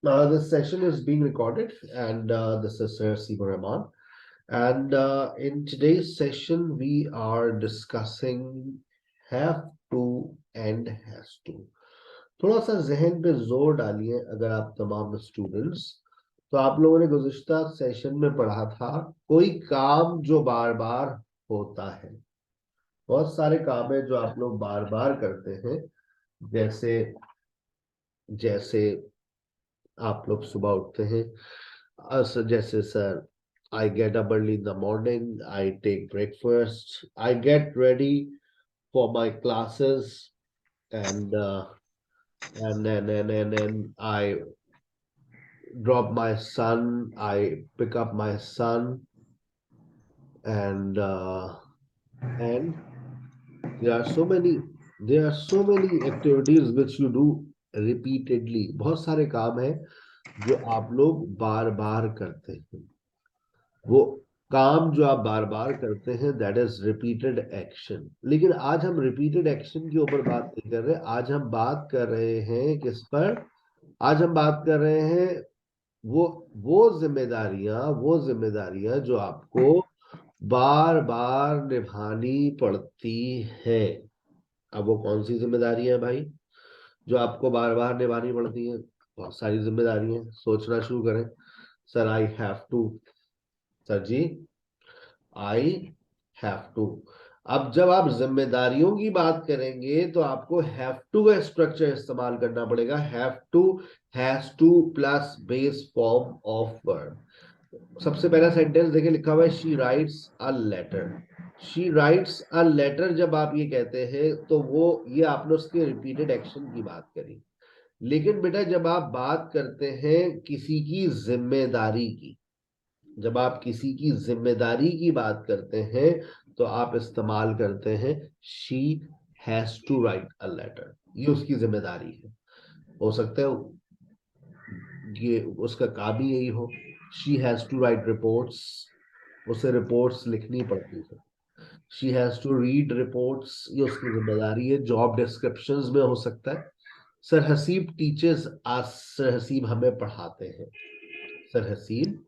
This session is being recorded, and this is Sir Sima Rahman. And in today's session, we are discussing have to and has to. थोड़ा सा जहन पे जोर डालिए अगर आप तमाम स्टूडेंट्स। तो आप लोगों ने गुज़िश्ता सेशन में पढ़ा था कोई काम जो बार बार होता है। बहुत सारे काम है जो आप लोग बार बार करते हैं। जैसे जैसे आप लोग सुबह उठते हैं, जैसे sir, I get up early in the morning, I take breakfast, I get ready for my classes, and then I drop my son, I pick up my son, and and there are so many there are so many activities which you do repeatedly. बहुत सारे काम हैं जो आप लोग बार बार करते हैं। वो काम जो आप बार बार करते हैं, दैट इज रिपीटेड एक्शन। लेकिन आज हम रिपीटेड एक्शन के ऊपर बात नहीं कर रहे। आज हम बात कर रहे हैं किस पर? आज हम बात कर रहे हैं वो वो जिम्मेदारियां जो आपको बार बार निभानी पड़ती है। अब वो कौन सी जिम्मेदारियां हैं भाई जो आपको बार बार निभानी पड़ती हैं? बहुत सारी जिम्मेदारियां हैं। सोचना शुरू करें। Sir, I have to. Sir ji, I have to. अब जब आप जिम्मेदारियों की बात करेंगे तो आपको हैव टू का स्ट्रक्चर इस्तेमाल करना पड़ेगा। Have to, has to plus base form of verb. सबसे पहला सेंटेंस देखिए, लिखा हुआ है she writes a letter. She writes a letter जब आप ये कहते हैं तो वो ये आपने उसके रिपीटेड एक्शन की बात करी। लेकिन बेटा, जब आप बात करते हैं किसी की जिम्मेदारी की, जब आप किसी की जिम्मेदारी की बात करते हैं तो आप इस्तेमाल करते हैं she has to write a letter. ये उसकी जिम्मेदारी है। हो सकता है ये उसका काम ही यही हो। She has to write reports, उसे रिपोर्ट्स लिखनी पड़ती है। She has to read reports, ये उसकी जिम्मेदारी है। जॉब डिस्क्रिप्शंस में हो सकता है सर हसीब टीचर्स आज, सर हसीब हमें पढ़ाते हैं। सर हसीब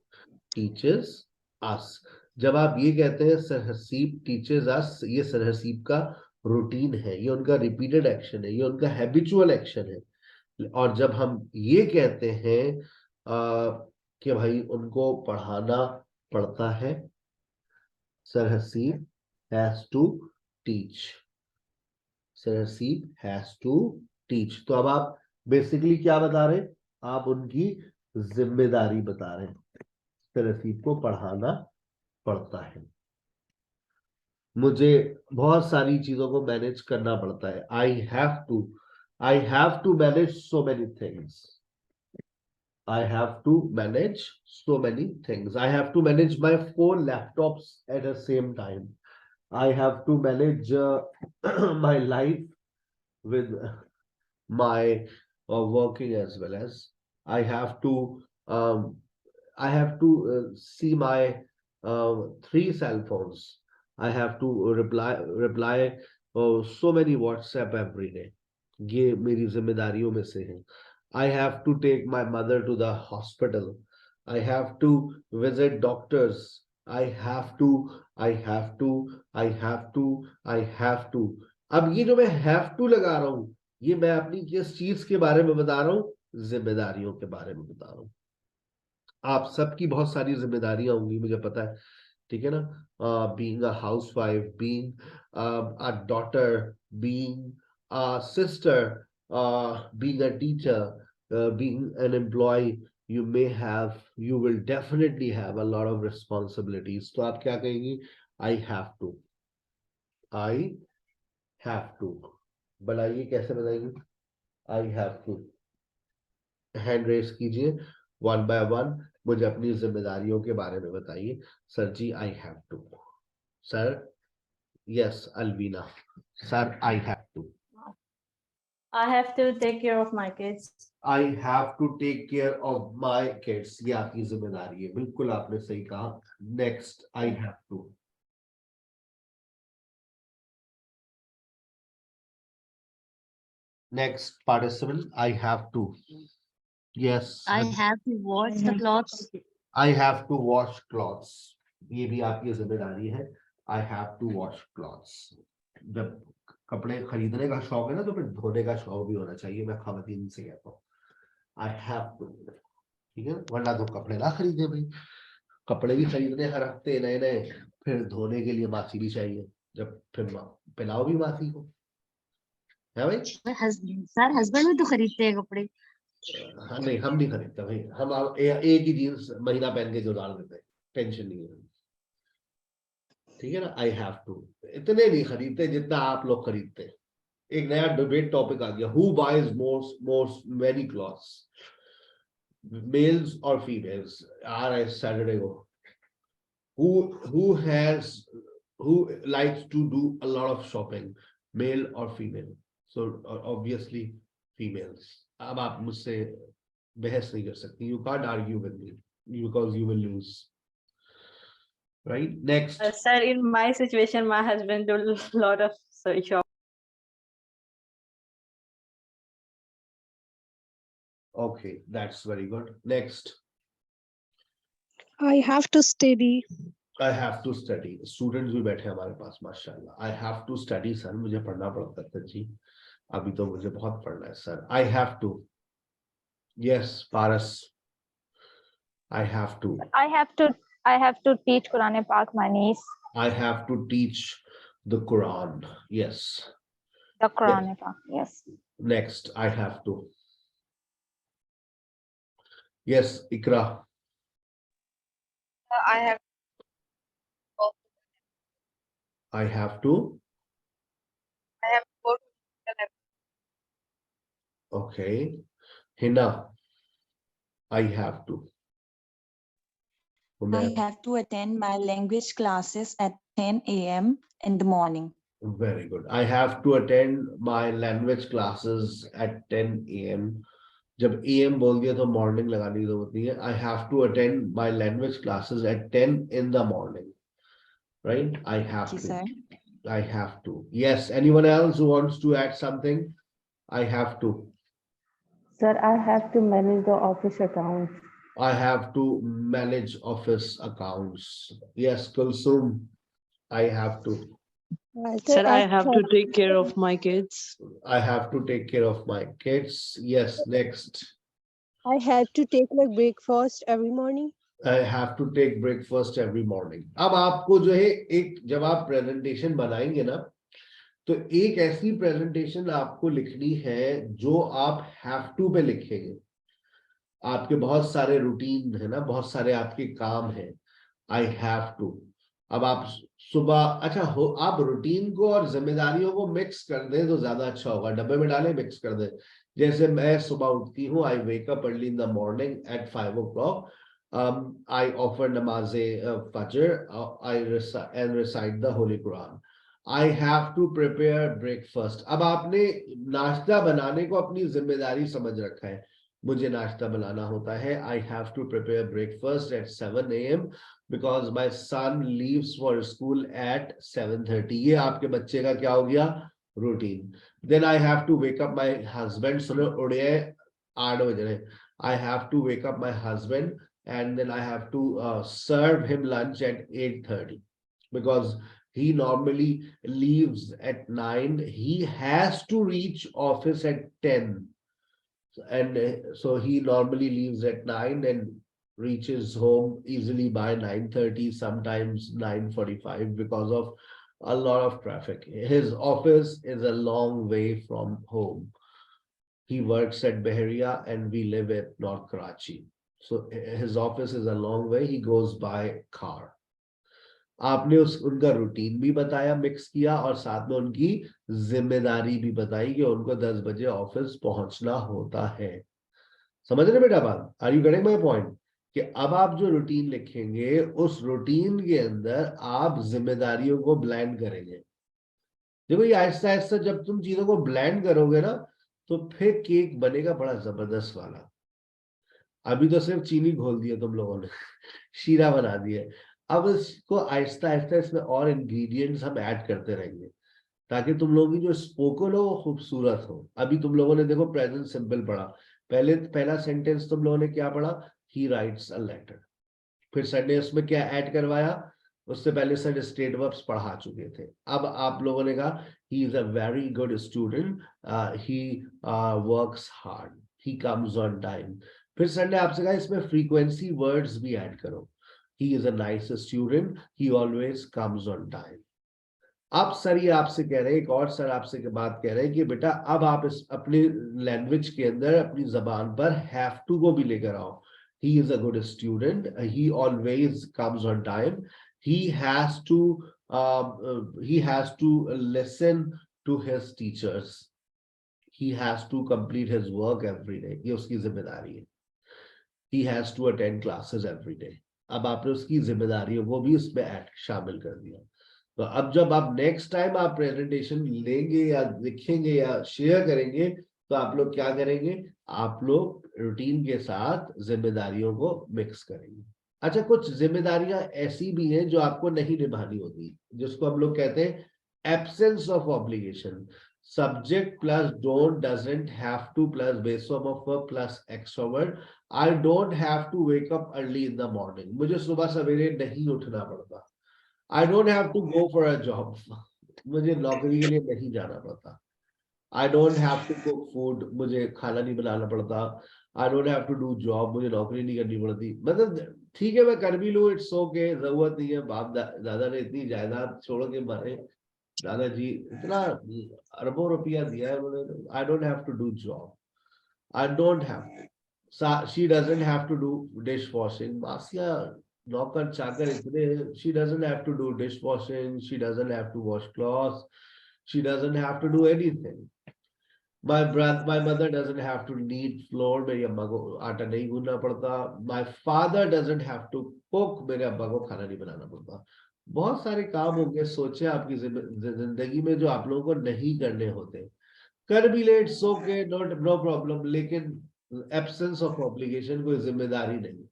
टीचर्स अस। जब आप ये कहते हैं सर हसीब टीचर्स अस, ये सर हसीब का रूटीन है, ये उनका रिपीटेड एक्शन है, ये उनका हैबिचुअल एक्शन है। और जब हम ये कहते हैं कि भाई उनको पढ़ाना पड़ता है, sir Haseeb has to teach. Sir Haseeb has to teach. तो अब आप बेसिकली क्या बता रहे हैं? आप उनकी जिम्मेदारी बता रहे हैं। सर हसीब को पढ़ाना पड़ता है। मुझे बहुत सारी चीजों को मैनेज करना पड़ता है। I have to manage so many things. I have to manage so many things. I have to manage my 4 laptops at the same time. I have to manage my life with my working as well as I have to um, see my 3 cell phones. I have to reply so many WhatsApp every day. ये मेरी जिम्मेदारियों में से है। I have to take my mother to the hospital. I have to visit doctors. I have to, I have to, I have to, I have to. अब ये जो मैं have to लगा रहा हूं, ये मैं अपनी किस चीज के बारे में बता रहा हूं? जिम्मेदारियों के बारे में बता रहा हूं। आप सबकी बहुत सारी जिम्मेदारियां होंगी, मुझे पता है। ठीक है ना? Being a housewife, being a daughter, being a sister, being a teacher, being an employee, you will definitely have a lot of responsibilities. तो आप क्या कहेंगी? I have to, I have to। बनाइए, कैसे बनाएंगे? I have to। Hand raise कीजिए, one by one. मुझे अपनी जिम्मेदारियों के बारे में बताइए। Sir ji, I have to. Sir, yes Alvina. Sir, I have to. I have to take care of my kids. I have to take care of my kids, ये आपकी जिम्मेदारी है। बिल्कुल आपने सही कहा। Next, I have to. Next participant, I have to. Yes. I have to wash the clothes. I have to wash clothes. ये भी आपकी जिम्मेदारी है. I have to wash clothes. जब कपड़े खरीदने का शौक है ना, तो फिर धोने का शौक भी होना चाहिए. मैं खवातीन से कहता हूँ I have to. ठीक है, वरना तो कपड़े ना खरीदे भाई. कपड़े भी खरीदने हर हफ्ते नए नए, फिर धोने के लिए मासी भी चाहिए. जब फिर पिलाओ भी मासी को, है भाई. सर हस्बैंड भी तो खरीदते हैं कपड़े. हाँ नहीं, हम नहीं खरीदते भाई. हम एक ही जीन्स महीना पहन के जो डाल देते हैं, टेंशन नहीं है. ठीक है ना. आई हैव टू इतने नहीं खरीदते जितना आप लोग खरीदते हैं. एक नया डिबेट टॉपिक आ गया. Who buys most many clothes, males और फीमेल्स. यार सैटरडे को who likes to do a lot of shopping, male or female? So obviously females. अब आप मुझसे बहस नहीं कर सकती. You can't argue with me because you will lose. Right? Next. Sir, in my situation, my husband do a lot of shop. Okay, that's very good. Next. I have to study. I have to study. Students भी बैठे हमारे पास माशाल्लाह. I have to study sir, मुझे पढ़ना पड़ता है जी. अभी तो मुझे बहुत पढ़ना है sir. I have to. Yes, Paras. I have to. I have to teach Quran Pak my niece. I have to teach the Quran. Yes. The Quran Pak. Yes. Next, I have to. Yes, Ikra. I have I have to. to go to the Okay. Hina. I have to. I have to attend my language classes at 10 a.m. in the morning. Very good. I have to attend my language classes at 10 a.m. जब AM बोल दिया तो morning लगाने की जरूरत नहीं है. I have to attend my language classes at 10 in the morning. Right? I have to. Sir. I have to. Yes. Anyone else who wants to add something? I have to. Sir, I have to manage the office accounts. I have to manage office accounts. Yes, Kulsum. I have to. Sir, I have to take care of my kids. I have to take care of my kids. Yes, next. I have to take my breakfast every morning. I have to take breakfast every morning. अब आपको जो है एक, जब आप presentation बनाएंगे ना, तो एक ऐसी प्रेजेंटेशन आपको लिखनी है जो आप have to पे लिखेंगे. आपके बहुत सारे रूटीन है ना, बहुत सारे आपके काम हैं. I have to. अब आप सुबह, अच्छा हो, आप रूटीन को और जिम्मेदारियों को मिक्स कर दें तो ज्यादा अच्छा होगा. डब्बे में डालें, मिक्स कर दें. जैसे मैं सुबह उठती हूँ, I wake up early in the morning at 5 o'clock. I offer namaz-e-fajr. I recite the Holy Quran. I have to prepare breakfast. अब आपने नाश्ता बनाने को अपनी जिम्मेदारी समझ रखा है. मुझे नाश्ता बनाना होता है. I have to prepare breakfast at 7 a.m. because my son leaves for school at 7:30. ये आपके बच्चे का क्या हो गया? Routine. Then I have to wake up my husband. सुनो, उड़े 8 बज रहे. I have to wake up my husband and then I have to serve him lunch at 8:30 because he normally leaves at 9. He has to reach office at 10. And so he normally leaves at 9 and reaches home easily by 9:30, sometimes 9:45 because of a lot of traffic. His office is a long way from home. He works at Bahria and we live at North Karachi. So his office is a long way. He goes by car. आपने उनका routine भी बताया, mix किया, और साथ में उनकी जिम्मेदारी भी बताई कि उनको 10 बजे ऑफिस पहुंचना होता है. समझ रहे बेटा बात? Are you getting my point? कि अब आप जो रूटीन लिखेंगे, उस रूटीन के अंदर आप जिम्मेदारियों को ब्लेंड करेंगे. देखो ये आहिस्ता आहिस्ता जब तुम चीजों को ब्लेंड करोगे ना, तो फिर केक बनेगा बड़ा जबरदस्त वाला. अभी तो सिर्फ चीनी घोल दिया तुम लोगों ने, शीरा बना दिया. अब इसको आहिस्ता आहिस्ता इसमें और इंग्रेडिएंट्स हम ऐड करते रहेंगे ताकि तुम लोगों की जो स्पोकन हो वो खूबसूरत हो. अभी तुम लोगों ने देखो प्रेजेंट सिंपल पढ़ा, पहला सेंटेंस तुम लोगों ने क्या पढ़ा? He writes a letter. फिर सर ने उसमें क्या ऐड करवाया? उससे पहले सर स्टेट वर्ब्स पढ़ा चुके थे। अब आप लोगों ने कहा he is a very good student, he works hard, he comes on time. फिर सर ने आपसे कहा इसमें फ्रीक्वेंसी वर्ड्स भी ऐड करो। He is a nice student, he always comes on time. अब सर ये आपसे कह रहे हैं, एक और सर आपसे के बात कह रहे हैं कि बेटा अब आप इस अपनी लैंग्वेज के अंदर अपनी जबान पर हैव टू को भी लेकर आओ। He is a good student. He always comes on time. He has to listen to his teachers. He has to complete his work every day. ये उसकी जिम्मेदारी है। He has to attend classes every day. अब आपने उसकी जिम्मेदारियों को भी इसमें शामिल कर दिया। तो अब जब आप नेक्स्ट टाइम आप प्रेजेंटेशन लेंगे या लिखेंगे या शेयर करेंगे तो आप लोग क्या करेंगे? आप लोग रूटीन के साथ जिम्मेदारियों को मिक्स करेंगे। अच्छा, कुछ जिम्मेदारियां ऐसी भी हैं जो आपको नहीं निभानी होती, जिसको हम लोग कहते हैं absence of obligation. Subject plus don't doesn't have to plus base form of verb plus extra word. I don't have to wake up early in the morning. मुझे सुबह सवेरे नहीं उठना पड़ता। I don't have to go for a job. मुझे नौकरी के लिए नहीं जाना पड़ता। I don't have to cook food. मुझे खाना नहीं बनाना पड़ता। I don't have to do job. मुझे नौकरी नहीं करनी पड़ती। मतलब ठीक है, मैं कर भी लूँ, इट्स ओके, जरूरत नहीं है। बाप दादा ने इतनी जायदाद छोड़ के मारे, दादाजी इतना अरबों रुपया दिया है उन्होंने। I don't have to do job. I don't have to. She doesn't have to do dishwashing. मासिया नौकर चाकर इतने, she doesn't have to do dishwashing, she doesn't have to wash clothes, she doesn't have to do anything. My mother doesn't have to knead flour, मेरी अम्मा को आटा नहीं गूंदना पड़ता। My father doesn't have to cook, मेरे अब्बा को खाना नहीं बनाना पड़ता। बहुत सारे काम होंगे, सोचे आपकी जिंदगी में, जो आप लोगों को नहीं करने होते। कर भी ले, इट्स ओके, नो प्रॉब्लम, लेकिन एब्सेंस ऑफ ऑब्लिगेशन कोई जिम्मेदारी नहीं।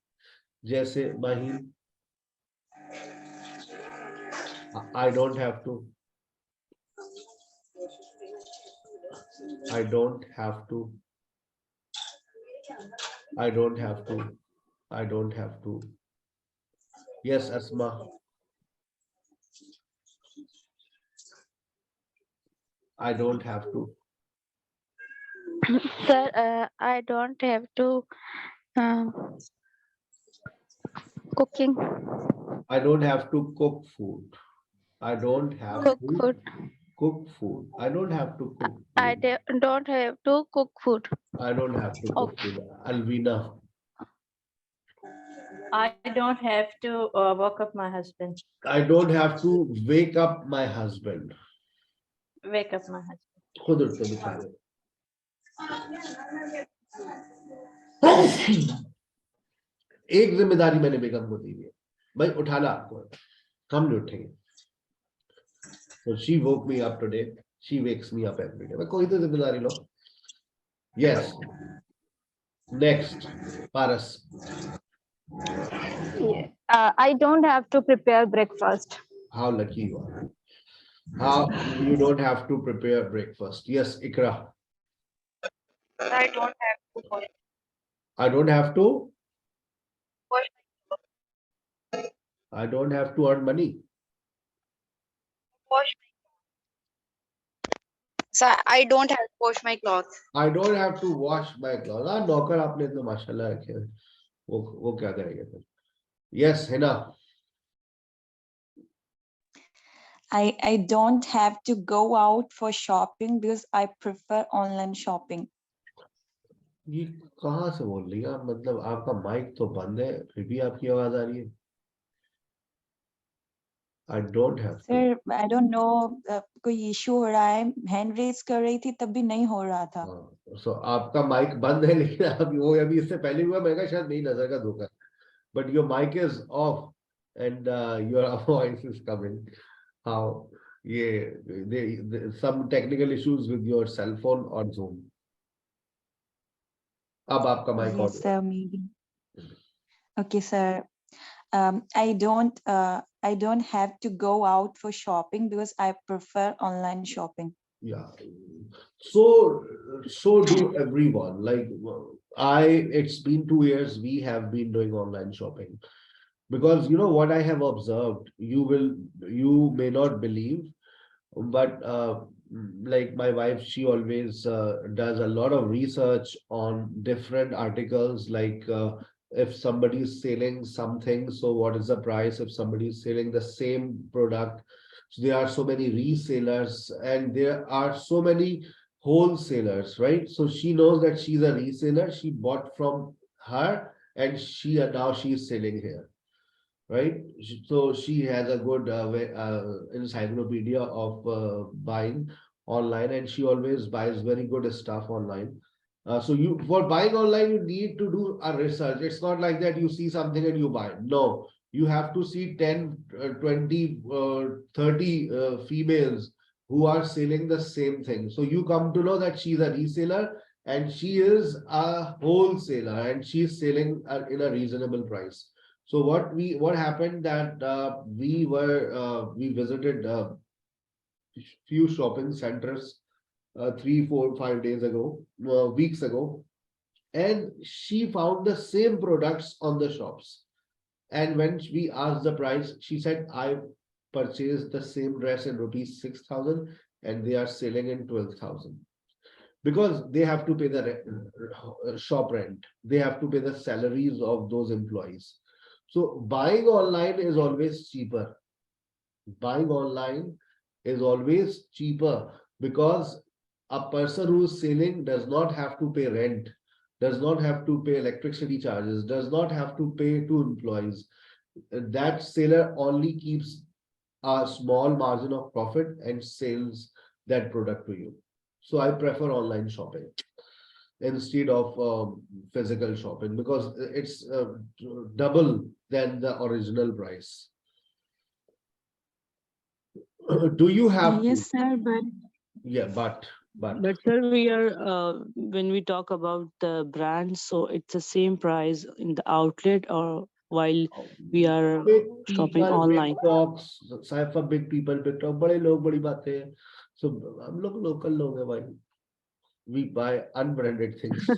जैसे माहिर, I don't have to, I don't have to, I don't have to, I don't have to. Yes, Asma. I don't have to. Sir, I don't have to cooking. I don't have to cook food. I don't have Cook to food. cook food. I don't have to cook I food. don't have to cook food. I don't have to cook food. Alvina. I don't have to wake up my husband. I don't have to wake up my husband. Wake up my husband. खुद उठते बेचारे। एक जिम्मेदारी मैंने बेगम को दी है, भाई उठाना आपको, हम नहीं उठेंगे। So she woke me up today. She wakes me up every day. भाई कोई तो जिम्मेदारी लो। Yes. Next, Paras. I don't have to prepare breakfast. How lucky you are. How you don't have to prepare breakfast. Yes, Ikra. I don't have to wash I don't have to. wash I don't have to earn money. wash so I don't have to wash my clothes. I don't have to wash my clothes. हाँ, नौकर आपने तो माशाल्लाह रखे हैं। वो क्या करेंगे फिर? Yes, Hina. I don't have to go out for shopping because I prefer online shopping. ये कहाँ से बोल रही है आप? मतलब आपका माइक तो बंद है, फिर भी आपकी आवाज आ रही है। I don't have to. Sir, I don't know, कोई issue हो रहा है, hand raise कर रही थी तब भी नहीं हो रहा था। So आपका माइक बंद है, लेकिन आप वो अभी इससे पहले हुआ, मैं कहा शायद मेरी नजर का धोखा। But your mic is off and your voice is coming. How? Yeah, some technical issues with your cell phone or Zoom. अब आपका mic on. Yes, sir, maybe. Okay, sir. I don't have to go out for shopping because I prefer online shopping. Yeah. So do everyone. Like It's been 2 years we have been doing online shopping, because you know what I have observed, you may not believe, but like my wife, she always does a lot of research on different articles, like if somebody is selling something, so what is the price? If somebody is selling the same product, so there are so many resellers and there are so many wholesalers, right? So she knows that she's a reseller, she bought from her, and now she is selling here, right? So she has a good encyclopedia of buying online, and she always buys very good stuff online. So you, for buying online, you need to do a research. It's not like that you see something and you buy. No, you have to see 10, 20, 30 females who are selling the same thing. So you come to know that she's a reseller and she is a wholesaler and she's selling in a reasonable price. So what happened that we visited few shopping centers 3, 4, 5 days ago, weeks ago, and she found the same products on the shops. And when we asked the price, she said, I purchased the same dress in rupees 6,000 and they are selling in 12,000. Because they have to pay the shop rent, they have to pay the salaries of those employees. So buying online is always cheaper. Buying online is always cheaper because a person who is selling does not have to pay rent, does not have to pay electricity charges, does not have to pay to employees. That seller only keeps a small margin of profit and sells that product to you. So I prefer online shopping instead of physical shopping because it's double than the original price. Do you have Yes, to? sir, but Yeah, but But sir, we are when we talk about the brands, so it's the same price in the outlet or while we are big shopping people, big online. talks, for big people, big talk, बड़े लोग बड़ी बातें. So हम लोग local लोग हैं भाई. We buy unbranded things.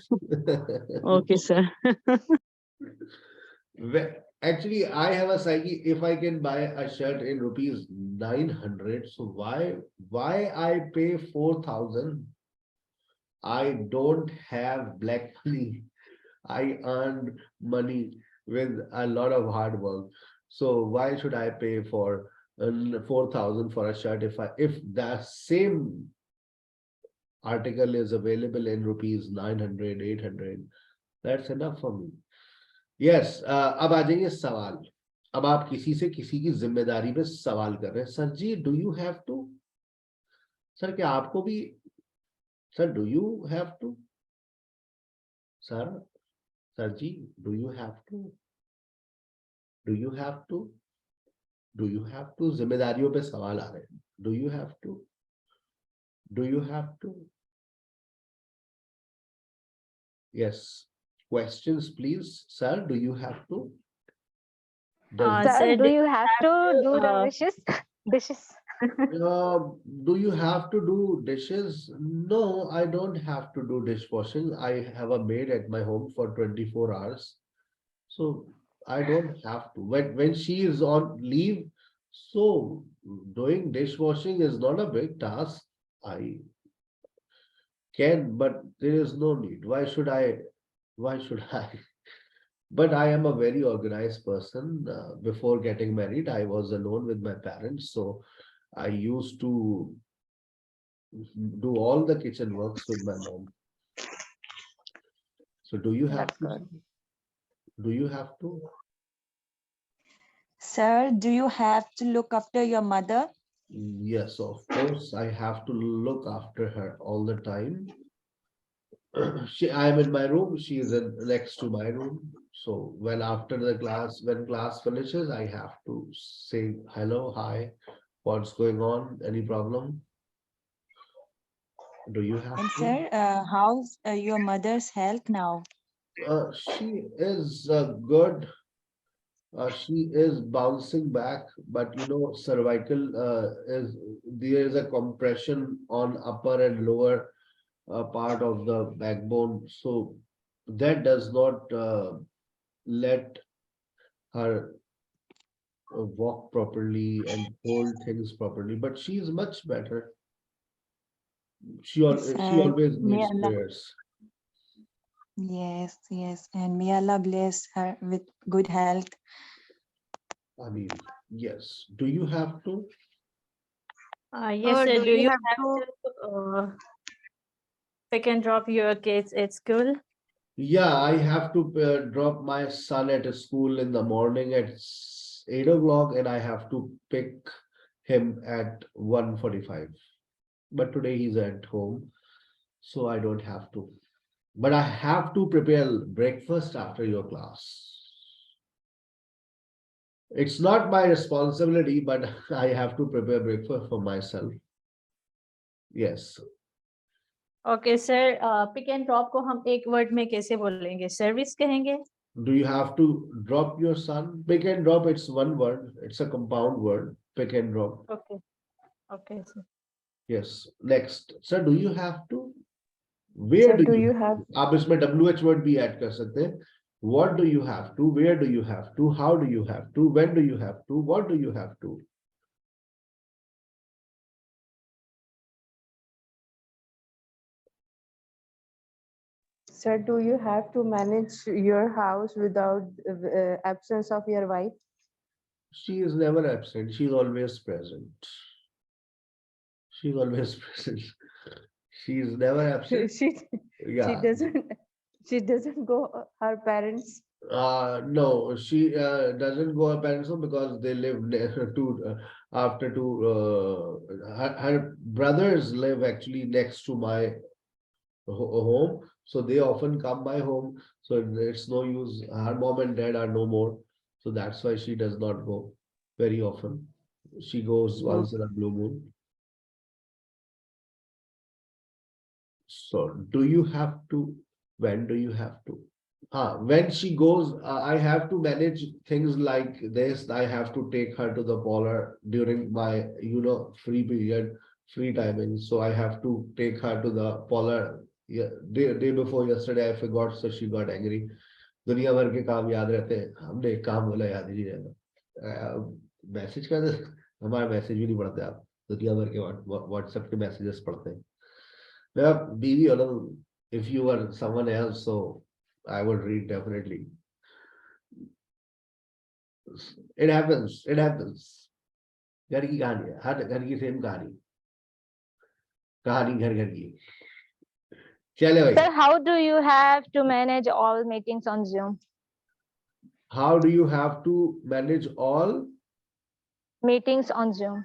Okay, sir. Actually, I have a psyche. If I can buy a shirt in rupees 900, so why I pay 4,000? I don't have black money. I earned money with a lot of hard work. So why should I pay for 4,000 for a shirt if the same article is available in rupees 900, 800? That's enough for me. Yes, अब आ जाइए सवाल. अब आप किसी से किसी की जिम्मेदारी पे सवाल कर रहे हैं. Sir ji, do you have to? Sir क्या आपको भी? Sir, do you have to? Sir, sir ji, do you have to? Do you have to? Do you have to? जिम्मेदारियों पे सवाल आ रहे हैं. Do you have to? Do you have to? Yes. Questions, please. Sir, do you have to? Does Sir, do Sir, you have to do the uh, dishes? Dishes. do you have to do dishes? No, I don't have to do dishwashing. I have a maid at my home for 24 hours. So I don't have to. When she is on leave, so doing dishwashing is not a big task. I can, but there is no need. Why should I? Why should I? But I am a very organized person. Before getting married, I was alone with my parents. So I used to do all the kitchen works with my mom. So do you have That's to? good. Do you have to? Sir, do you have to look after your mother? Yes, of course. I have to look after her all the time. I am in my room. She is next to my room. So when class finishes, I have to say hello, hi, what's going on? Any problem? Do you have And to? sir, how's your mother's health now? She is good. She is bouncing back, but you know, cervical there is a compression on upper and lower part of the backbone. So that does not let her walk properly and hold things properly, but she is much better. She always May needs Allah, prayers. yes, yes, and may Allah bless her with good health. I mean, yes. Do you have to? Yes, Or sir. do Do you you have have to pick and drop your kids at school? Yeah, I have to drop my son at a school in the morning at 8 o'clock, and I have to pick him at 1:45. But today he's at home, so I don't have to. But I have to prepare breakfast after your class. It's not my responsibility, but I have to prepare breakfast for myself. Yes. Okay, sir. Pick and drop को हम एक word में कैसे बोलेंगे? Service कहेंगे? Do you have to drop your son? Pick and drop, it's one word. It's a compound word. Pick and drop. Okay. Okay, sir. Yes. Next. Sir, do you have to? Where do you have to? आप इसमें WH word भी add कर सकते हैं. What do you have to? Where do you have to? How do you have to? When do you have to? What do you have to? Sir, do you have to manage your house without absence of your wife? She is never absent. She's always present. She's always present. She is never absent. She Yeah. doesn't go her parents. No, she doesn't go her parents home because they live after her brothers live actually next to my home, so they often come by home. So it's no use. Her mom and dad are no more, so that's why she does not go very often. She goes once in a blue moon. So do you have to? When do you have to? When she goes, I have to manage things like this. I have to take her to the parlor during my, free period, free timing. So I have to take her to the parlor. Yeah, day before yesterday, I forgot, so she got angry. दुनिया भर के काम याद रहते हैं, हमने एक काम बोला याद ही नहीं रहता. मैसेज कर दे, हमारा मैसेज भी नहीं पढ़ते आप, दुनिया भर के व्हाट्सएप के मैसेजेस पढ़ते हैं. मेरा बीवी हो ना, if you were someone else, so I would read definitely. It happens. It happens. घर की कहानी है, हर घर की सेम कहानी. कहानी घर घर की. चले भाई. Sir, how do you have to manage all meetings on Zoom? How do you have to manage all Meetings on Zoom.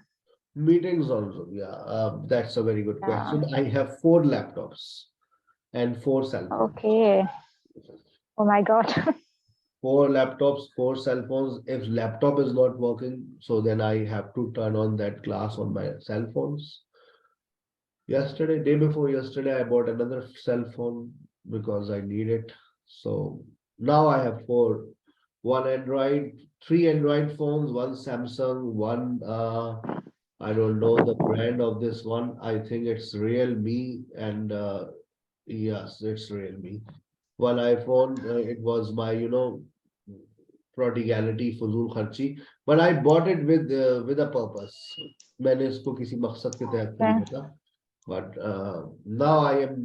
meetings also? Yeah, that's a very good Yeah. question. I have 4 laptops and 4 cell phones. Okay. Oh my God. 4 laptops, 4 cell phones. If laptop is not working, so then I have to turn on that class on my cell phones. Day before yesterday, I bought another cell phone because I need it. So now I have 4, 1 Android, 3 Android phones, 1 Samsung, 1, I don't know the brand of this one. I think it's Realme, and yes, it's Realme. 1 iPhone, it was my, prodigality, fuzul kharchi, but I bought it with a purpose. मैंने इसको किसी मकसद के तहत खरीदा था. But now I am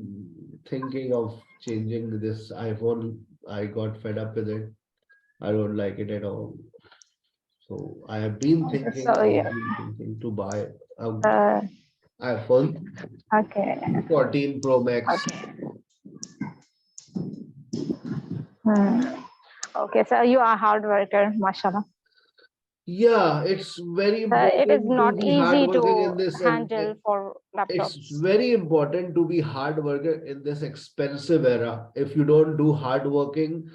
thinking of changing this iPhone. I got fed up with it. I don't like it at all. So I have been thinking, So, yeah. to buy an Uh, iPhone okay. 14 Pro Max. Okay. Okay, so you are a hard worker, mashallah. Yeah, it's very important It is not to be easy hardworking to in this. handle for laptops. It's very important to be hard worker in this expensive era. If you don't do hard working,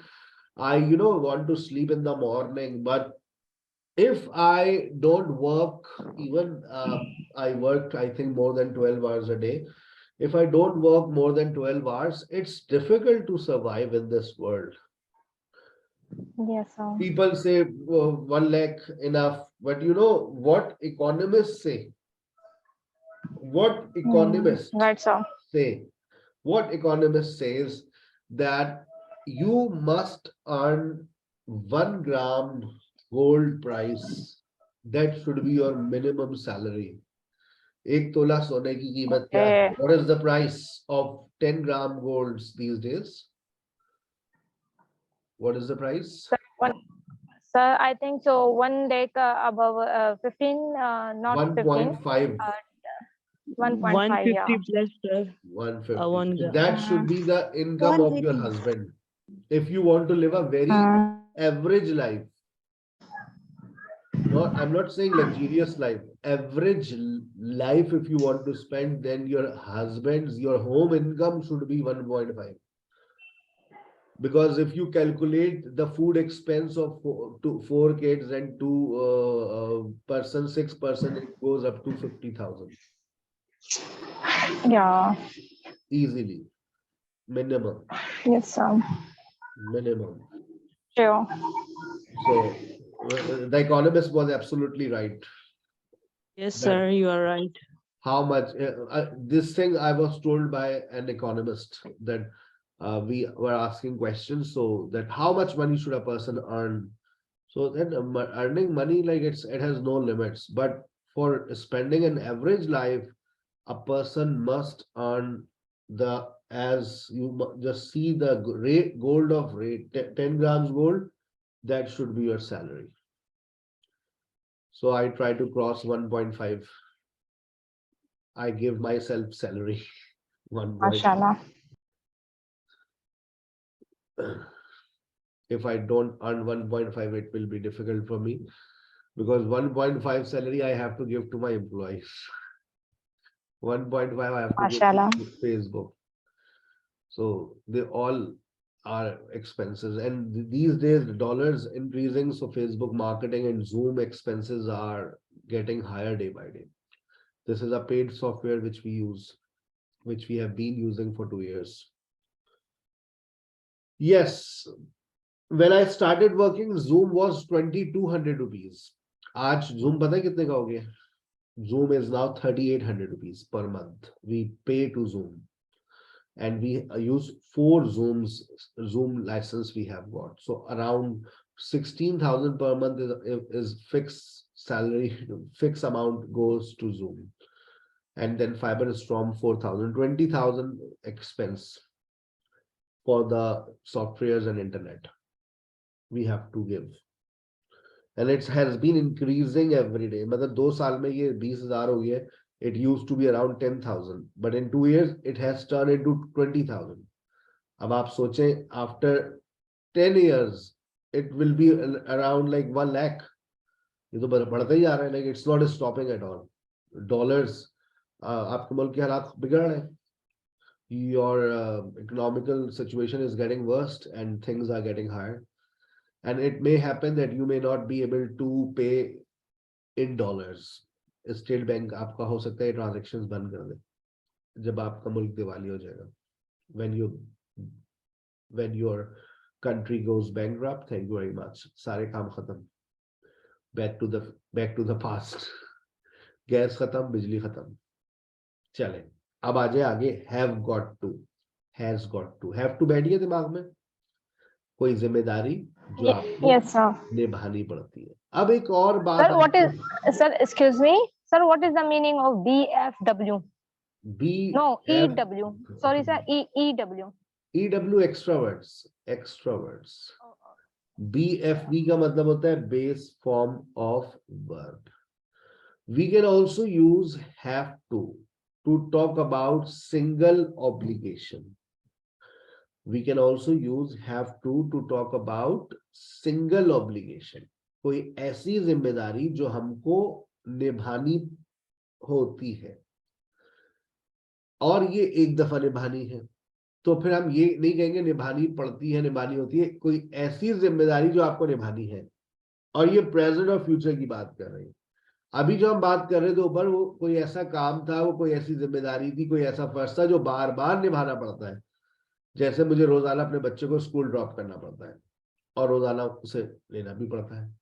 I want to sleep in the morning, but if I don't work, even I worked, I think, more than 12 hours a day. If I don't work more than 12 hours, it's difficult to survive in this world. Yes, sir. People say 1 lakh enough, but you know what economists say? What economists Right, so. say? What economist says that you must earn 1 gram gold price. That should be your minimum salary. 1 तोला सोने की कीमत क्या है? Okay. What is the price of 10 gram golds these days? What is the price? Sir, I think so. One day above 15, not 15. 1.5. 1.5, yeah. 150 plus, sir. 150. 1 So gram. that should be the income of your 180. husband. If you want to live a very average life, I'm not saying luxurious life, average life, if you want to spend, then your home income should be 1.5. Because if you calculate the food expense of 4 kids and 2 person, 6 person, it goes up to 50,000 Yeah. easily. Minimum. Yes, sir. Minimum. Sure. So the economist was absolutely right. Yes, That- sir, you are right. How much this thing I was told by an economist that we were asking questions, so that how much money should a person earn? So that earning money, like it has no limits, but for spending an average life, a person must earn as you just see the rate gold of rate 10 grams gold, that should be your salary. So I try to cross 1.5. I give myself salary 1.5. Mashallah. If I don't earn 1.5, it will be difficult for me, because 1.5 salary I have to give to my employees. 1.5 I have to give Mashallah. to Facebook. So they all are expenses, and these days the dollars increasing, so Facebook marketing and Zoom expenses are getting higher day by day. This is a paid software which we use, which we have been using for 2 years. Yes, when I started working, Zoom was 2,200 rupees. Aaj Zoom pata hai kitne ka ho gaya? Zoom is now 3,800 rupees per month. We pay to Zoom, and we use 4 Zoom license we have got. So around 16,000 per month is fixed salary, fixed amount goes to Zoom. And then Fiberstorm 4,000, 20,000 expense for the softwares and internet we have to give. And it has been increasing every day. मतलब 2 साल में ये 20,000 हो गया. It used to be around 10,000, but in 2 years it has turned into 20,000. अब आप सोचें, after 10 years it will be around like 1 lakh. ये तो बढ़ता ही जा रहा है, like it's not stopping at all. Dollars, आपके मुल्क के हालात बिगड़ रहे हैं. Your economical situation is getting worse and things are getting higher. And it may happen that you may not be able to pay in dollars. State Bank आपका हो सकता है transactions बंद कर दे जब आपका मुल्क दिवाली हो जाएगा. When your country goes bankrupt, thank you very much. सारे काम खत्म. Back to the past. Gas खत्म, बिजली खत्म. चले अब आ जाए आगे. Have got to, has got to, have to बैठ गया दिमाग में. कोई जिम्मेदारी जो आपको Yes, sir. निभानी पड़ती है. अब एक और बात. Sir, what is, sir, excuse me. Sir, what is the meaning of BFW? No, EW. Sorry, sir, EW. EW extroverts. BFV का मतलब होता है base form of verb. We can also use have to talk about single obligation. We can also use have to talk about single obligation. कोई ऐसी जिम्मेदारी जो हमको निभानी होती है और ये एक दफा निभानी है, तो फिर हम ये नहीं कहेंगे निभानी पड़ती है, निभानी होती है. कोई ऐसी जिम्मेदारी जो आपको निभानी है, और ये प्रेजेंट और फ्यूचर की बात कर रहे हैं. अभी जो हम बात कर रहे थे ऊपर, वो कोई ऐसा काम था, वो कोई ऐसी जिम्मेदारी थी, कोई ऐसा फर्ज था जो बार बार निभाना पड़ता है. जैसे मुझे रोजाना अपने बच्चे को स्कूल ड्रॉप करना पड़ता है और रोजाना उसे लेना भी पड़ता है.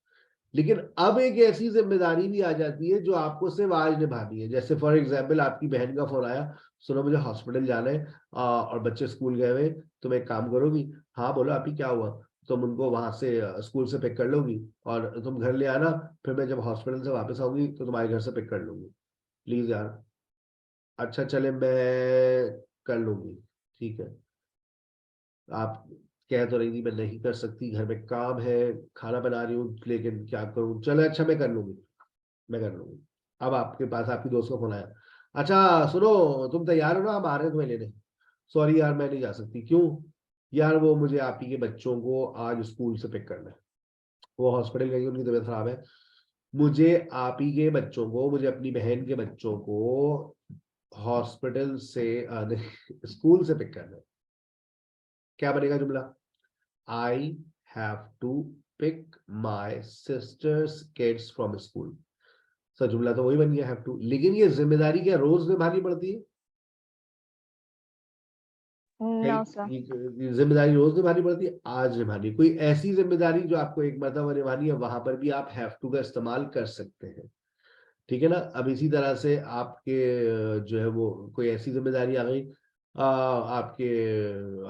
लेकिन अब एक ऐसी जिम्मेदारी भी आ जाती है जो आपको सिर्फ आज निभानी है। जैसे फॉर एग्जाम्पल आपकी बहन का फोन आया, सुनो मुझे हॉस्पिटल जाना है और बच्चे स्कूल गए हुए, तुम एक काम करोगी? हाँ बोलो आप ही, क्या हुआ? तुम उनको वहां से स्कूल से पिक कर लोगी और तुम घर ले आना, फिर मैं जब हॉस्पिटल से वापस आऊंगी तो तुम्हारे घर से पिक कर लूंगी। प्लीज यार। अच्छा चले, मैं कर लूंगी, ठीक है। आप कह तो रही थी मैं नहीं कर सकती, घर में काम है, खाना बना रही हूँ, लेकिन क्या करूँ, चलो अच्छा मैं कर लूंगी, मैं कर लूंगी। अब आपके पास आपकी दोस्त का फोन आया, अच्छा सुनो तुम तैयार हो ना, हम आ रहे हैं तुम्हें लेने। सॉरी यार मैं नहीं जा सकती। क्यों? यार वो मुझे आप ही के बच्चों को आज स्कूल से पिक करना है, वो हॉस्पिटल गई, उनकी तबीयत खराब है, मुझे आप ही के बच्चों को, मुझे अपनी बहन के बच्चों को हॉस्पिटल से स्कूल से पिक करना है। क्या बनेगा जुमला? I have to pick my sister's kids from school। Sir जुमला तो वही बन गया, हैव टू। लेकिन ये जिम्मेदारी क्या रोज निभानी पड़ती है? No, sir. ये जिम्मेदारी रोज निभानी पड़ती है, आज निभानी। कोई ऐसी जिम्मेदारी जो आपको एक मरतबा निभानी है, वहां पर भी आप हैव टू का इस्तेमाल कर सकते हैं, ठीक है ना। अब इसी तरह से आपके जो है वो कोई ऐसी जिम्मेदारी आ गई, आपके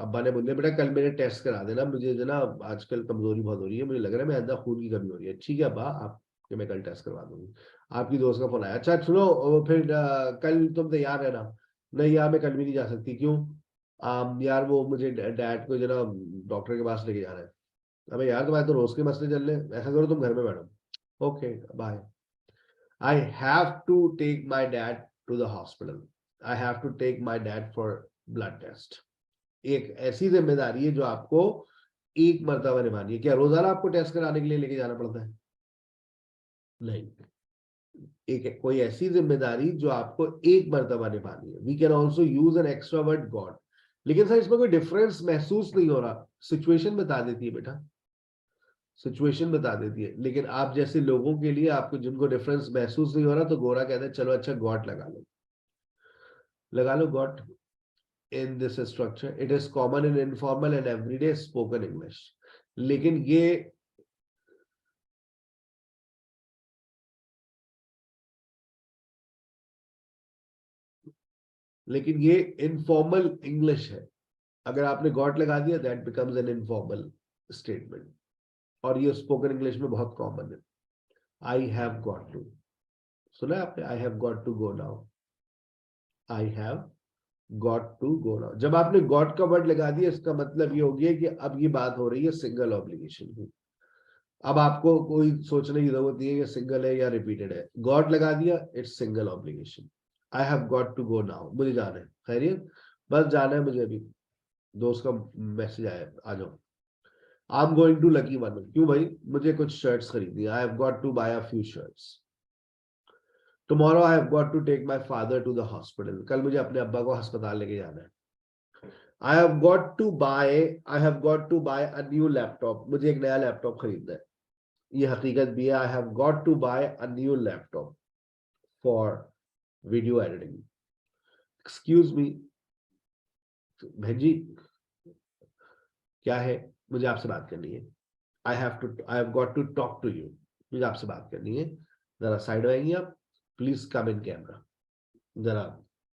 अब्बा ने बोले बेटा कल मेरे टेस्ट करा देना, मुझे जो ना आजकल कमजोरी बहुत हो रही है, मुझे लग रहा है मैं अंदर खून की कमी हो रही है। ठीक है अब्बा, आपके मैं कल टेस्ट करवा दूंगी। आपकी दोस्त का फोन आया, अच्छा सुनो फिर कल तुम तैयार रहना। नहीं यार मैं कल भी नहीं जा सकती। क्यों? यार वो मुझे डैड को जो ना डॉक्टर के पास लेके जाना है। अबे यार तुम्हारे तो रोज के मसले चल रहे हैं, ऐसा करो तुम घर में बैठो। Okay bye. I have to take my dad to the hospital. I have to take my dad for blood test। एक ऐसी जिम्मेदारी है जो आपको एक मर्तबा निभानी है। क्या रोजाना आपको टेस्ट कराने के लिए लेके जाना पड़ता है? नहीं। एक कोई ऐसी जिम्मेदारी जो आपको एक मर्तबा निभानी है। We can also use an extra word got. लेकिन सर इसमें कोई डिफरेंस महसूस नहीं हो रहा। सिचुएशन बता देती है बेटा, सिचुएशन बता देती है। लेकिन आप जैसे लोगों के लिए, आपको जिनको डिफरेंस महसूस नहीं हो रहा, तो गोरा कहते हैं चलो अच्छा गॉट लगा लो, लगा लो got in this structure. It is common in informal and everyday spoken English. लेकिन ये इनफॉर्मल इंग्लिश है। अगर आपने गॉट लगा दिया that becomes an informal statement, और ये स्पोकन इंग्लिश में बहुत कॉमन है। आई हैव गॉट टू, सुना है आपने? I have got to go now, I have got to go now. जब आपने गॉट का वर्ड लगा दिया, इसका मतलब ये हो गया कि अब ये बात हो रही है सिंगल ऑब्लिगेशन की। अब आपको कोई सोचने की जरूरत नहीं है कि सिंगल है या रिपीटेड है। गॉट लगा दिया, it's single obligation. I have got to go now, मुझे जाना है, खैरियत बस जाना है मुझे, अभी दोस्त का मैसेज आया आ जाओ। I am going to lucky one. क्यों भाई? मुझे कुछ शर्ट्स खरीदनी है। I have got to buy a few shirts. Tomorrow I have got to take my father to the hospital. कल मुझे अपने अब्बा को अस्पताल लेके जाना है। I have got to buy a new laptop। मुझे एक नया लैपटॉप खरीदना है। ये हकीकत भी है। I have got to buy a new laptop for video editing। Excuse me, बहन जी क्या है? मुझे आपसे बात करनी है। I have got to talk to you। मुझे आपसे बात करनी है। जरा साइड में आएंगी आप? Please come in camera. जरा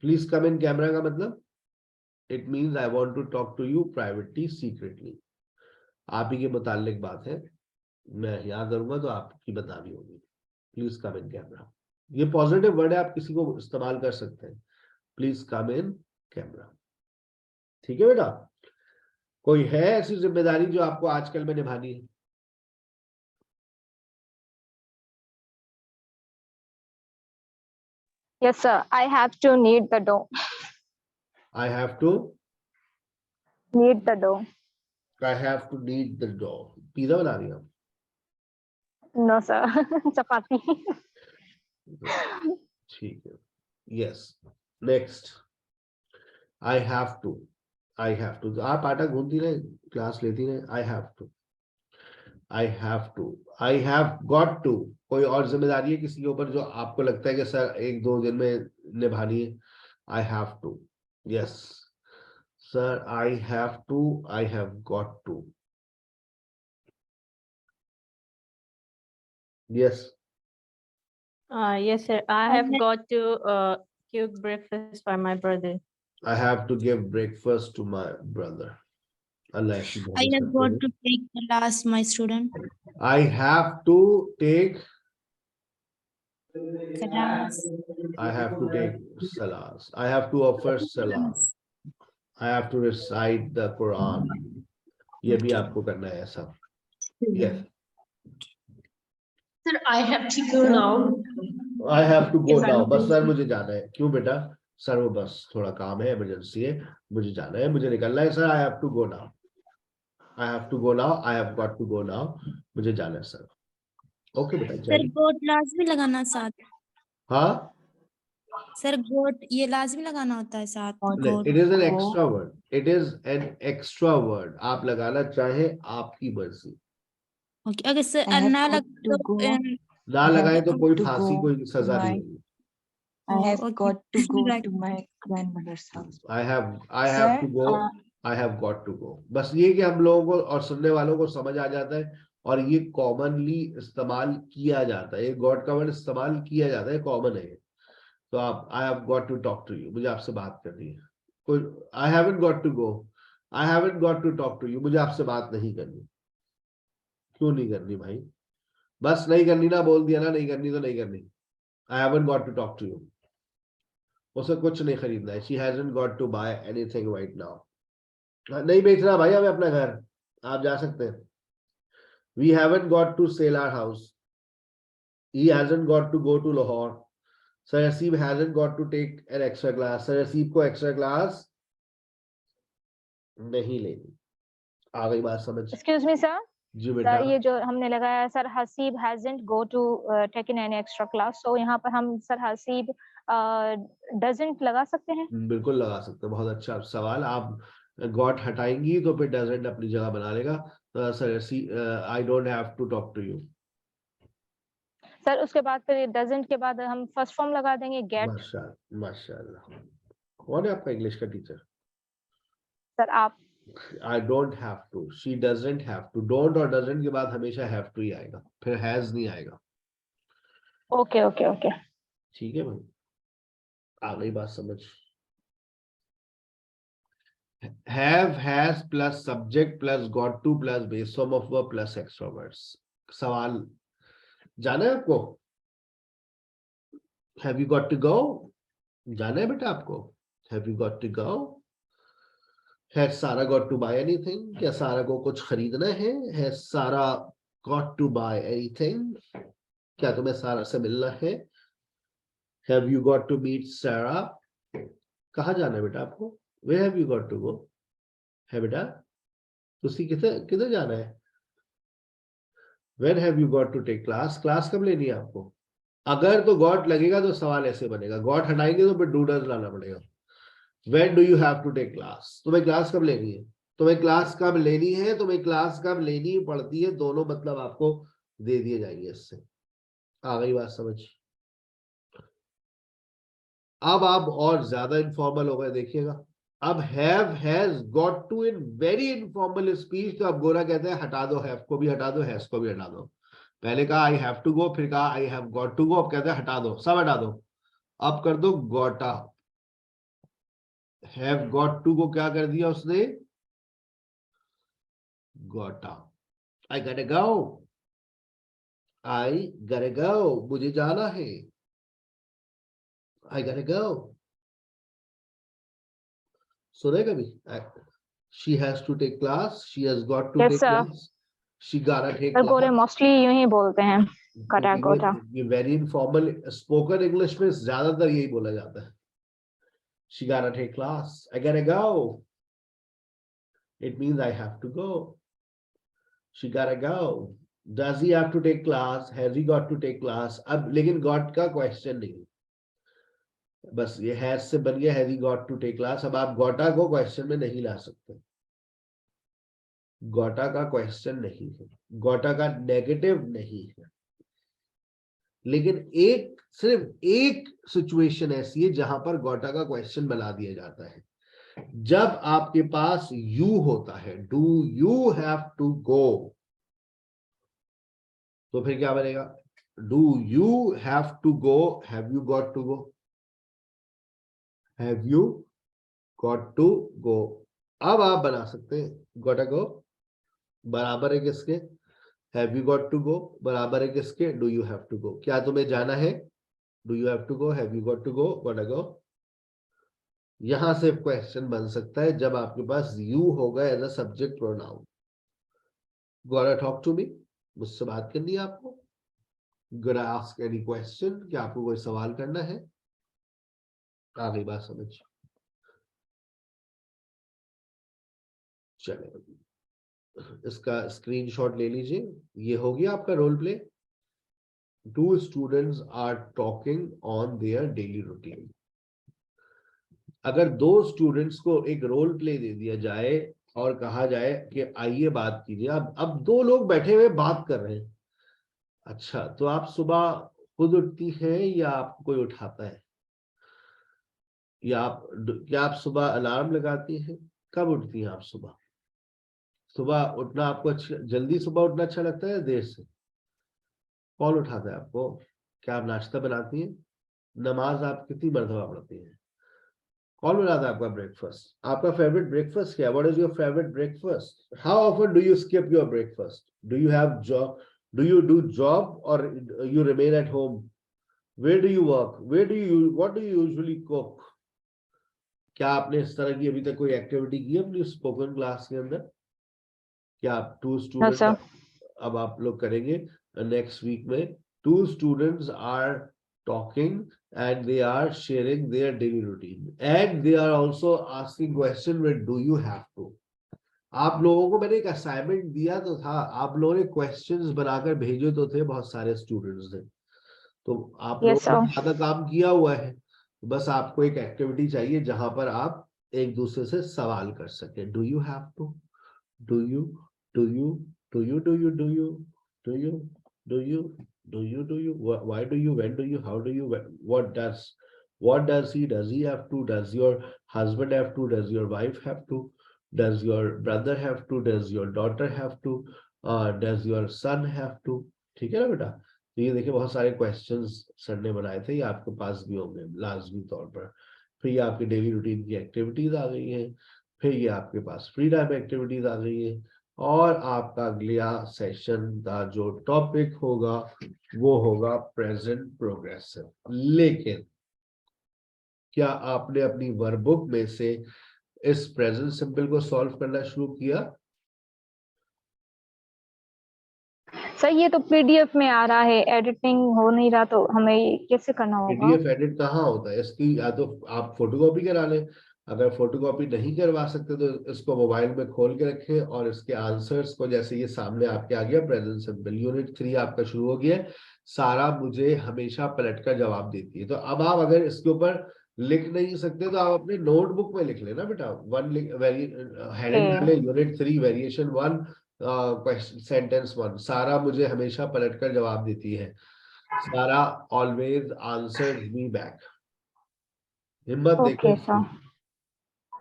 प्लीज कम इन कैमरा का मतलब it means I want to talk to you privately, secretly. आप ही के मुतालिक बात है, मैं याद करूंगा तो आपकी बतानी होगी। Please come in camera. ये पॉजिटिव वर्ड है, आप किसी को इस्तेमाल कर सकते हैं। Please come in camera. ठीक है बेटा? कोई है ऐसी जिम्मेदारी जो आपको आजकल में निभानी है? Yes, sir. I have to knead the dough. I have to Knead the dough. Knead the dough. Pizza बना रही हैं आप? No, sir. Chapati. ठीक है, yes. Next, I have to. आप आटा गूंथती रहे, क्लास लेती रहे। I have got to. कोई और जिम्मेदारी है किसी के ऊपर जो आपको लगता है कि सर एक दो दिन में निभानी है? I have to, yes sir, I have got to. Yes. Yes, sir. I have have- got to cook breakfast for my brother. I have to give breakfast to my brother. Allah ऐसी I बहुत have got to take class, my student. I have to take Class. I have to take salahs. I have to offer salah. I have to recite the Quran. ये भी आपको करना है ऐसा. Yes. Sir, I have to go now. I have to go Yes, now. I'm बस sir going. मुझे जाना है. क्यों बेटा? सर वो बस थोड़ा काम है, इमरजेंसी है, मुझे जाना है, मुझे निकलना है sir. I have to go now. I have to go now. I have got to go now. मुझे जाना है सर. ओके बेटा सर चलिए. गोट लाजमी लगाना साथ. हाँ. सर गोट ये लाजमी लगाना होता है साथ. गोट. It is an extra word. It is an extra word. आप लगाना चाहे आपकी मर्जी. ओके अगर सर I have ना got लग to तो go. ना I have लगाए तो कोई to फांसी go कोई सजा my- नहीं होगी. I have okay. got to go Right. to my grandmother's house. I have Sir, to go. I have got to go. बस ये कि हम लोगों को और सुनने वालों को समझ आ जाता है और ये कॉमनली इस्तेमाल किया जाता है. ये गॉट का वर्ड इस्तेमाल किया जाता है, कॉमन है. तो आप I have got to talk to you. मुझे आपसे बात करनी है. कोई I haven't got to go. I haven't got to talk to you. मुझे आपसे बात नहीं करनी. क्यों नहीं करनी भाई? बस नहीं करनी ना, बोल दिया ना, नहीं करनी तो नहीं करनी. I haven't got to talk to you. उसे कुछ नहीं खरीदना है. She hasn't got to buy anything right now. नहीं बेचना भाई हमें अपना घर. आप जा सकते हैं. We haven't got to sell our house. He hasn't got to go to Lahore. Sir Asif hasn't got to take an extra class. Sir Asif को extra class नहीं लेनी. आ गई बात समझ? Excuse me, sir. जी बेटा. सर ये जो हमने लगाया sir Haseeb hasn't go to taken any extra class, so यहाँ पर हम सर हसीब doesn't लगा सकते हैं. बिल्कुल लगा सकते हैं. बहुत अच्छा सवाल. आप गॉट हटाएंगी तो फिर डजंट अपनी जगह बना लेगा. Sir I don't have to talk to you. Sir उसके बाद फिर doesn't के बाद हम फर्स्ट फॉर्म लगा देंगे get. माशाल्लाह माशाल्लाह. कौन है आपका इंग्लिश का टीचर? सर आप. I don't have to. She doesn't have to. Don't और doesn't के बाद हमेशा have to ही आएगा. फिर has नहीं आएगा. Okay okay okay. ठीक है भाई. आ गई बात समझ. Have, has plus subject plus got to plus base form of verb plus extra words. सवाल जाना है आपको? Have you got to go? जाना है बेटा आपको? Have you got to go? Has Sarah got to buy anything? क्या सारा को कुछ खरीदना है? Has Sarah got to buy anything? क्या तुम्हें सारा से मिलना है? Have you got to meet Sarah? कहाँ जाना है बेटा आपको? Where have you got to go? है बेटा? तुसी किधर जाना है? When have you got to take class? Class कब लेनी है आपको? अगर तो got लगेगा तो सवाल ऐसे बनेगा. got हटाएंगे तो फिर do does लाना पड़ेगा. When do you have to take class? तुम्हें क्लास कब लेनी है? तुम्हें क्लास कब लेनी है? तुम्हें क्लास कब लेनी पड़ती है? दोनों मतलब आपको दे दिए जाएंगे इससे. आ गई बात समझ? अब आप और ज्यादा इनफॉर्मल हो गए. देखिएगा अब have, has, got to in very informal speech. तो अब गोरा कहते हैं हटा दो, have को भी हटा दो, has को भी हटा दो. पहले कहा I have to go, फिर कहा I have got to go. अब कहते हैं हटा दो, सब हटा दो. अब कर दो gotta. Have got to को क्या कर दिया उसने? gotta. I gotta go. I gotta go. मुझे जाना है. I gotta go. सुने कभी? She has to take class. She has got to Yes, take sir. class. She gotta take sir Gore class. Mostly यूं ही बोलते हैं. gotta, gotta. ये very informal spoken English में ज्यादातर यही बोला जाता है. She gotta take class. I gotta go. It means I have to go. She gotta go. Does he have to take class? Has he got to take class? अब लेकिन got का question नहीं. बस ये has से बन गया has he got to take class. अब आप gotta को क्वेश्चन में नहीं ला सकते. gotta का क्वेश्चन नहीं है. gotta का नेगेटिव नहीं है. लेकिन सिर्फ एक सिचुएशन ऐसी है जहां पर gotta का क्वेश्चन बना दिया जाता है. जब आपके पास you होता है, do you have to go, तो फिर क्या बनेगा? Do you have to go? Have you got to go? Have you got to go? अब आप बना सकते हैं gotta go बराबर है किसके? Have you got to go बराबर है किसके? Do you have to go? क्या तुम्हें जाना है? Do you have to go? Have you got to go? Gotta go? यहां से क्वेश्चन बन सकता है जब आपके पास you होगा as a subject pronoun. Gotta talk to me, मुझसे बात करनी है आपको। Gotta ask any question, क्या आपको कोई सवाल करना है? आ गई बात समझ? चले इसका स्क्रीनशॉट ले लीजिए। ये हो गया आपका role play. 2 students are talking on their daily routine। अगर 2 स्टूडेंट्स को एक रोल प्ले दे दिया जाए और कहा जाए कि आइए बात कीजिए, अब 2 लोग बैठे हुए बात कर रहे हैं। अच्छा, तो आप सुबह खुद उठती हैं या आपको कोई उठाता है? या क्या आप सुबह अलार्म लगाती हैं? कब उठती हैं आप सुबह? सुबह उठना आपको जल्दी सुबह उठना अच्छा लगता है देर से? कौन उठाता है आपको? क्या आप नाश्ता बनाती हैं? नमाज आप कितनी मरतबा पढ़ती हैं? कौन बनाता है आपका ब्रेकफास्ट? आपका फेवरेट ब्रेकफास्ट क्या है? What is your favourite breakfast? How often do you skip your breakfast? Do you have job? Do you do job और you remain at home? Where do you work? What do you usually cook? क्या आपने इस तरह की अभी तक कोई activity की है अपनी स्पोकन क्लास के अंदर? क्या आप 2 स्टूडेंट्स अब आप लोग करेंगे नेक्स्ट वीक में? 2 students are talking and they are sharing their daily routine and they are also asking question with do you have to। आप लोगों को मैंने एक असाइनमेंट दिया तो था, आप लोगों ने क्वेश्चंस बनाकर भेजे तो थे, बहुत सारे स्टूडेंट्स ने, तो आप लोगों ने ज्यादा काम किया हुआ है। बस आपको एक एक्टिविटी चाहिए जहां पर आप एक दूसरे से सवाल कर सके। Do you have to? Do you? Do you? Do you? Do you? Do you? Do you? Do you? Do you? Do you? Why do you? When do you? How do you? What does he? Does he have to? Does your husband have to? Does your wife have to? Does your brother have to? Does your daughter have to? Does your son have to? ठीक है ना बेटा? तो ये देखिए बहुत सारे questions sir ने बनाए थे, ये आपके पास भी होंगे लाजमी तौर पर। फिर ये आपकी डेली रूटीन की एक्टिविटीज आ गई है, फिर ये आपके पास फ्री टाइम एक्टिविटीज आ गई है, और आपका अगला सेशन का जो टॉपिक होगा वो होगा प्रेजेंट प्रोग्रेसिव। लेकिन क्या आपने अपनी वर्कबुक में से इस प्रेजेंट सिंपल को सॉल्व करना शुरू किया? सर ये तो पीडीएफ में आ रहा है, एडिटिंग हो नहीं रहा, तो हमें कैसे करना होगा? पीडीएफ एडिट कहाँ होता है इसकी? या तो आप फोटोकॉपी करा लें, अगर फोटोकॉपी नहीं करवा सकते तो इसको मोबाइल में खोल के रखें और इसके आंसर्स को, जैसे ये सामने आपके आ गया प्रेजेंट सिंपल यूनिट 3 आपका शुरू हो गया, सारा मुझे हमेशा पलट कर जवाब देती है। तो अब आप अगर इसके ऊपर लिख नहीं सकते तो आप अपने नोटबुक में लिख लेना बेटा। हेडिंग डाले यूनिट 3 वेरिएशन 1 क्वेश्चन सेंटेंस 1, सारा मुझे हमेशा पलट कर जवाब देती है। सारा ऑलवेज आंसर्स मी बैक। हिम्मत देखो,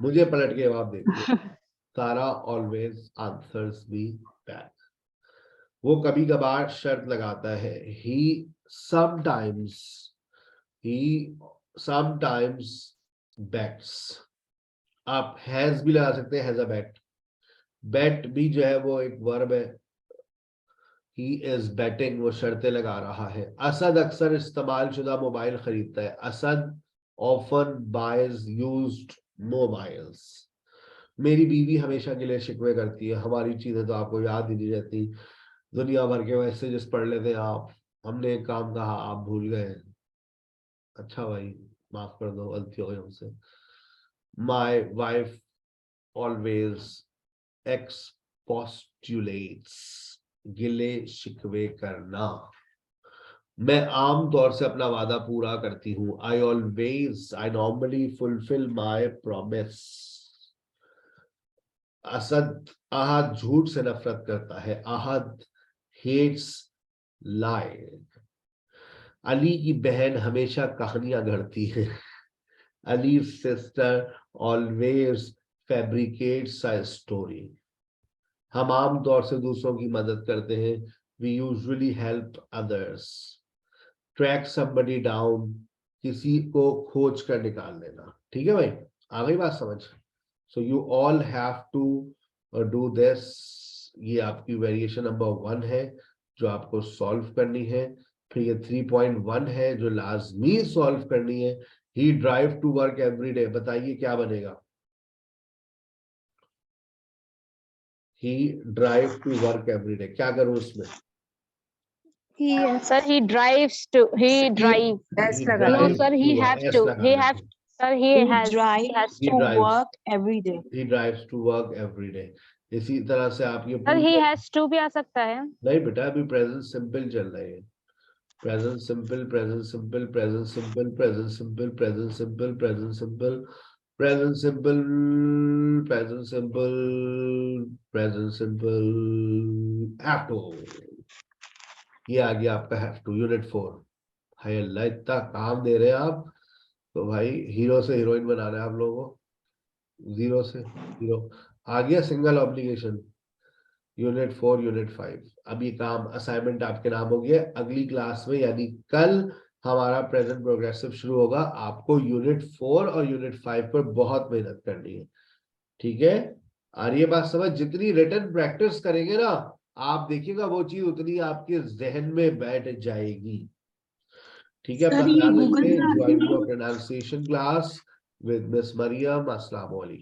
मुझे पलट के जवाब देती है। सारा ऑलवेज आंसर्स मी बैक। वो कभी कभार शर्त लगाता है, ही समटाइम्स बेट्स। आप हैज भी लगा सकते हैं, हैज अ बेट। बेट भी जो है वो एक वर्ब है। ही इज बेटिंग, वो शर्तें लगा रहा है। असद अक्सर इस्तेमाल शुदा मोबाइल खरीदता है। Asad often buys used mobiles. मेरी बीवी हमेशा गिले शिकवे करती है, हमारी चीजें तो आपको याद ही नहीं रहती, दुनिया भर के मैसेजेस पढ़ लेते हैं आप, हमने एक काम कहा आप भूल गए। अच्छा भाई माफ कर दो, गलती हो गई हमसे। माई वाइफ ऑलवेज एक्सपोस्टुलेट्स, गिले शिकवे करना। मैं आमतौर से अपना वादा पूरा करती हूँ। I normally fulfil my promise. Asad Ahad झूठ से नफरत करता है। आहद हेट्स लाई। अली की बहन हमेशा कहानियां गढ़ती है। Ali sister always fabricates a story. हम आमतौर से दूसरों की मदद करते हैं। We usually help others. Track somebody down, किसी को खोज कर निकाल लेना। ठीक है भाई, आ गई बात समझ? So you all have to do this. ये आपकी वेरिएशन नंबर 1 है जो आपको सॉल्व करनी है। फिर ये 3.1 है जो लाजमी सॉल्व करनी है। He drive to work every day, बताइए क्या बनेगा? He drive to work every day, क्या करूं इसमें? Sir, he drives to. He drive. He No, drives sir. He to has S to. लगा He देते has. हैं। Sir, He he has drives He to drives. work every day. He drives to work every day। इसी तरह से आप ये Sir, he पूरे, has to भी आ सकता है। नहीं बेटा अभी प्रेजेंट सिंपल चल रहे हैं। Present simple, present simple, present simple, present simple, present simple, present simple, present simple, present simple, present simple, have to. ये आ गया आपका हैव टू, यूनिट 4। हाय अल्लाह, इतना काम दे रहे हैं आप तो भाई हीरो से हीरोइन बनाना है आप लोगों को, 0 से हीरो। आ गया सिंगल ऑब्लिगेशन, यूनिट 4, यूनिट 5। अब ये काम असाइनमेंट आपके नाम हो गया। अगली क्लास में यानी कल हमारा प्रेजेंट प्रोग्रेसिव शुरू होगा। आपको यूनिट 4 और यूनिट 5 पर बहुत मेहनत करनी है। ठीक है, आ रही है बात समझ? जितनी रिटन प्रैक्टिस करेंगे ना आप, देखिएगा वो चीज उतनी आपके जहन में बैठ जाएगी। ठीक है, Sir, अपना ये ख्याल Google रखिए। Classroom ज्वाइन में your pronunciation class with Miss Mariam। Assalamu alaikum।